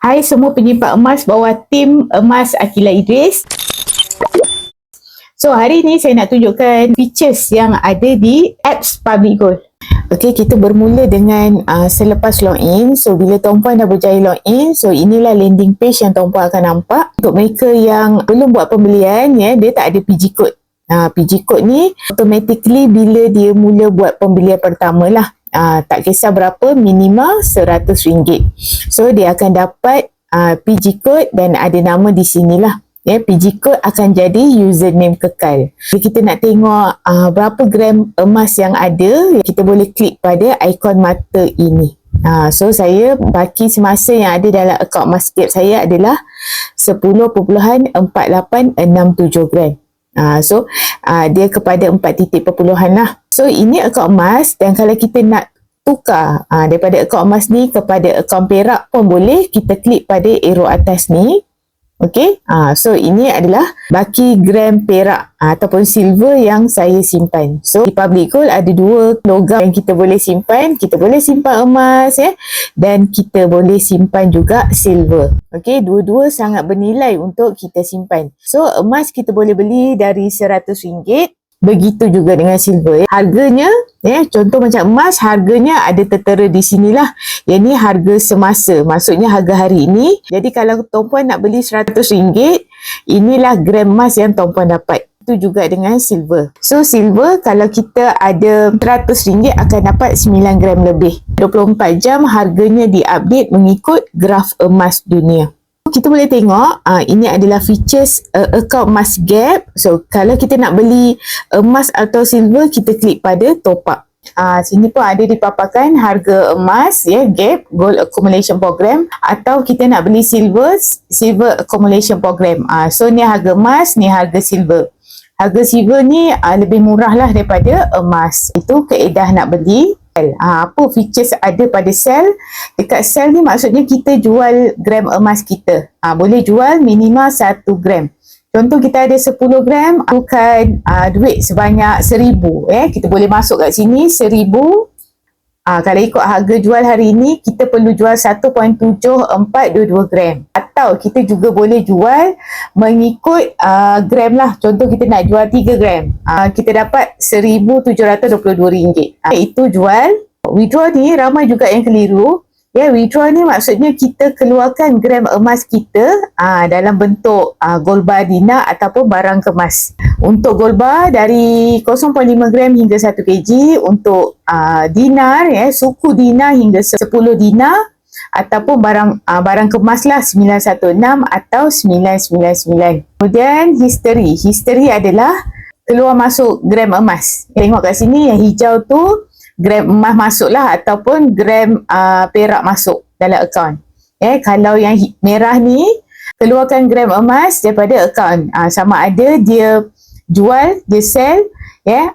Hai semua penyimpan emas bawah tim Emas Akila Idris. So hari ni saya nak tunjukkan features yang ada di apps Public Gold. Okey, kita bermula dengan selepas login. So bila tuan-puan dah berjaya login, so inilah landing page yang tuan-puan akan nampak. Untuk mereka yang belum buat pembelian, dia tak ada PG code. PG code ni automatically bila dia mula buat pembelian pertama lah. Tak kisah berapa, minimal RM100. So dia akan dapat PG code dan ada nama di sinilah. PG code akan jadi username kekal. Jadi kita nak tengok berapa gram emas yang ada, kita boleh klik pada ikon mata ini. So saya baki semasa yang ada dalam akaun emas gap saya adalah 10.4867 gram. So dia kepada 4 titik perpuluhan lah. So ini akaun emas, dan kalau kita nak tukar daripada akaun emas ni kepada akaun perak pun boleh. Kita klik pada arrow atas ni. Okey, so ini adalah baki gram perak ataupun silver yang saya simpan. So di Public Gold ada dua logam yang kita boleh simpan. Kita boleh simpan emas dan kita boleh simpan juga silver. Okey, dua-dua sangat bernilai untuk kita simpan. So emas kita boleh beli dari RM100. Begitu juga dengan silver. Harganya, contoh macam emas, harganya ada tertera di sinilah. Yang ni harga semasa, maksudnya harga hari ini. Jadi kalau tuan-puan nak beli RM100, inilah gram emas yang tuan-puan dapat. Itu juga dengan silver. So silver, kalau kita ada RM100 akan dapat 9 gram lebih. 24 jam harganya diupdate mengikut graf emas dunia. Kita boleh tengok ini adalah features akaun emas gap. So kalau kita nak beli emas atau silver, kita klik pada top up. Sini pun ada dipaparkan harga emas gap gold accumulation program, atau kita nak beli silver accumulation program. So ni harga emas, ni harga silver. Harga silver ni lebih murah lah daripada emas. Itu kaedah nak beli. Apa features ada pada sell? Dekat sell ni maksudnya kita jual gram emas kita. Boleh jual minimal 1 gram. Contoh kita ada 10 gram, bukan duit sebanyak 1,000. Kita boleh masuk kat sini 1,000. Kalau ikut harga jual hari ini, kita perlu jual 1.7422 gram. Atau kita juga boleh jual mengikut gram lah. Contoh kita nak jual 3 gram. Kita dapat RM1,722. Itu jual. Withdraw ni ramai juga yang keliru. Withdraw ni maksudnya kita keluarkan gram emas kita dalam bentuk gold bar dinar ataupun barang kemas. Untuk gold bar dari 0.5 gram hingga 1 kg. Untuk dinar, suku dinar hingga 10 dinar. Ataupun barang kemas lah 916 atau 999. Kemudian history. History adalah keluar masuk gram emas. Tengok kat sini yang hijau tu gram emas masuk lah, ataupun gram perak masuk dalam akaun. Kalau yang merah ni keluarkan gram emas daripada akaun. Sama ada dia jual, dia sell,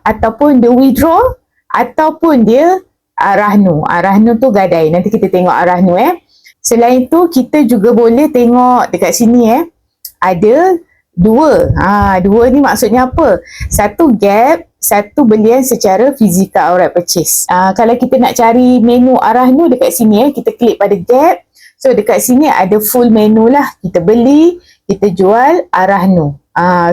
ataupun dia withdraw, ataupun dia rahnu. Rahnu tu gadai. Nanti kita tengok rahnu. Selain tu kita juga boleh tengok dekat sini ada dua. Dua ni maksudnya apa? Satu gap, satu belian secara fizikal outright purchase. Kalau kita nak cari menu rahnu dekat sini, kita klik pada gap. So dekat sini ada full menu lah. Kita beli, kita jual rahnu.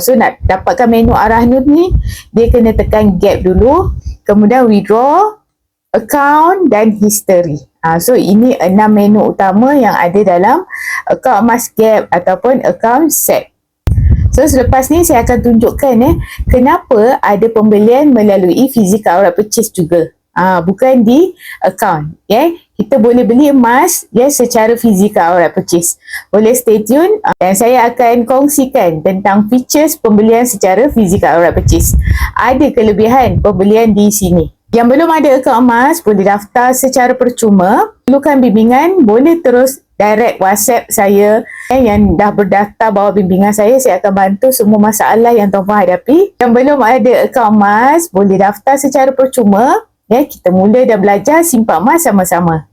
So nak dapatkan menu rahnu ni, dia kena tekan gap dulu. Kemudian withdraw, account dan history. So ini 6 menu utama yang ada dalam akaun emas gap ataupun akaun set. So selepas ni saya akan tunjukkan kenapa ada pembelian melalui physical outright purchase juga. Bukan di akaun. Kita boleh beli emas secara physical outright purchase. Boleh stay tune dan saya akan kongsikan tentang features pembelian secara physical outright purchase. Ada kelebihan pembelian di sini. Yang belum ada akaun emas boleh daftar secara percuma. Perlukan bimbingan, boleh terus direct WhatsApp saya yang dah berdaftar bawah bimbingan saya akan bantu semua masalah yang tuan-puan hadapi. Yang belum ada akaun emas boleh daftar secara percuma. Kita mula dah belajar simpan emas sama-sama.